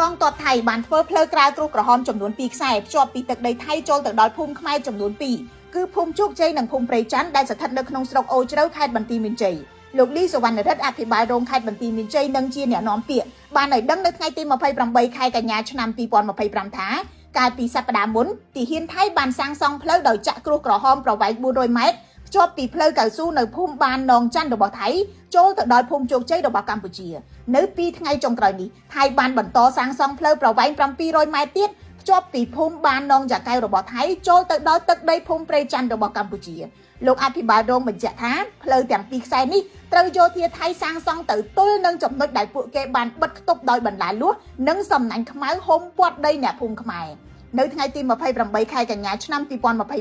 កងទ័ពថៃបានធ្វើផ្លូវក្រៅគ្រោះក្រហមចំនួន2ខ្សែភ្ជាប់ពីទឹកដីថៃចូលទៅដល់ភូមិខ្មែរចំនួន2គឺភូមិជោគជ័យនិងភូមិព្រៃច័ន្ទដែលស្ថិតនៅក្នុងស្រុកអូជ្រៅខេត្តបន្ទាយមានជ័យលោកលីសវណ្ណរិទ្ធអភិបាលរងខេត្តបន្ទាយមានជ័យនិងជាអ្នកនាំពាក្យបានឲ្យដឹងនៅថ្ងៃទី28ខែកញ្ញាឆ្នាំ2025ថាកាលពីសប្តាហ៍មុនទាហានថៃបានសាងសង់ផ្លូវដោយចាក់គ្រោះក្រហមប្រវែង400ម៉ែត្រភ្ជាប់ពីផ្លូវកៅស៊ូនៅភូមិបាននងច័ន្ទរបស់ថៃចូលទៅដល់ភូមិជោគជ័យរបស់កម្ពុជានៅ2ថ្ងៃចុងក្រោយនេះថៃបានបន្តសាងសង់ផ្លូវប្រវែង700ម៉ែត្រទៀតភ្ជាប់ពីភូមិបាននងយ៉ាកែវរបស់ថៃចូលទៅដល់ទឹកដីភូមិព្រៃច័ន្ទរបស់កម្ពុជាលោកអភិបាលរងបញ្ជាក់ថាផ្លូវទាំងពីរខ្សែនេះត្រូវយោធាថៃសាងសង់ទៅទល់នឹងចំណុចដែលពួកគេបានបិទគប់ដោយបន្លាលួសនិងសំណាញ់ខ្មៅហុំព័ទ្ធដីអ្នកភូមិខ្មែរនៅថ្ងៃទី28ខែកញ្ញាឆ្នាំ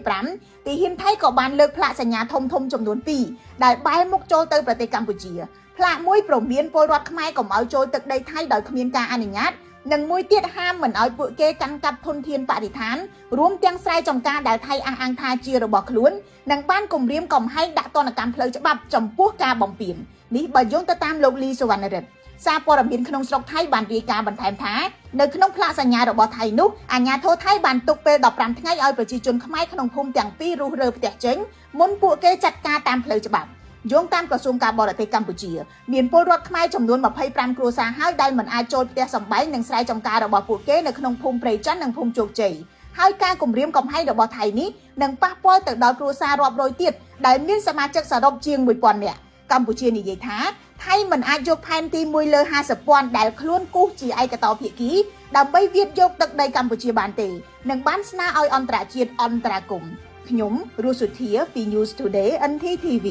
2025ទាហានថៃក៏បានលើកផ្លាកសញ្ញាធំចំនួន2ដែលបែរមុខចូលទៅប្រទេសកម្ពុជាផ្លាកមួយព្រមានពលរដ្ឋខ្មែរកុំឲ្យចូលទឹកដីថៃដោយគ្មានការអនុញ្ញាតនិងមួយទៀតហាមមិនឲ្យពួកគេកាន់កាប់ធនធានបរិស្ថានរួមទាំងស្រែចម្ការដែលថៃអះអាងថាជារបស់ខ្លួននិងបានគំរាមកំហែងដាក់ទណ្ឌកម្មផ្លូវច្បាប់ចំពោះការបំពាននេះបើយោងទៅតាមលោកលីសវណ្ណរិទ្ធសារព័ត៌មានក្នុងស្រុកថៃបានរាយការណ៍បន្ថែមថានៅក្នុងផ្លាកសញ្ញារបស់ថៃនោះអាជ្ញាធរថៃបានទុកពេល15ថ្ងៃឲ្យប្រជាជនខ្មែរក្នុងភូមិទាំងពីររុះរើផ្ទះចេញមុនពួកគេចាត់ការតាមផ្លូវច្បាប់យោងតាមក្រសួងការបរទេសកម្ពុជាមានពលរដ្ឋខ្មែរចំនួន25គ្រួសារហើយដែលមិនអាចចូលផ្ទះសម្បែងនិងស្រែចម្ការរបស់ពួកគេនៅក្នុងភូមិព្រៃច័ន្ទនិងភូមិជោគជ័យហើយការគំរាមកំហែងរបស់ថៃនេះនឹងប៉ះពាល់ទៅដល់គ្រួសាររាប់រយទៀតដែលមានសមាជិកសរុបជាង1000នាក់កម្ពុជានិយាយថាថៃមិនអាចយកផែនទី1លើ50,000ដែលខ្លួនគូសជាឯកតោភាគីដើម្បីវាចយកទឹកដីកម្ពុជាបានទេនិងបានស្នើឲ្យអន្តរជាតិអន្តរាគមន៍ខ្ញុំរស់សុធាពី News Today NTTV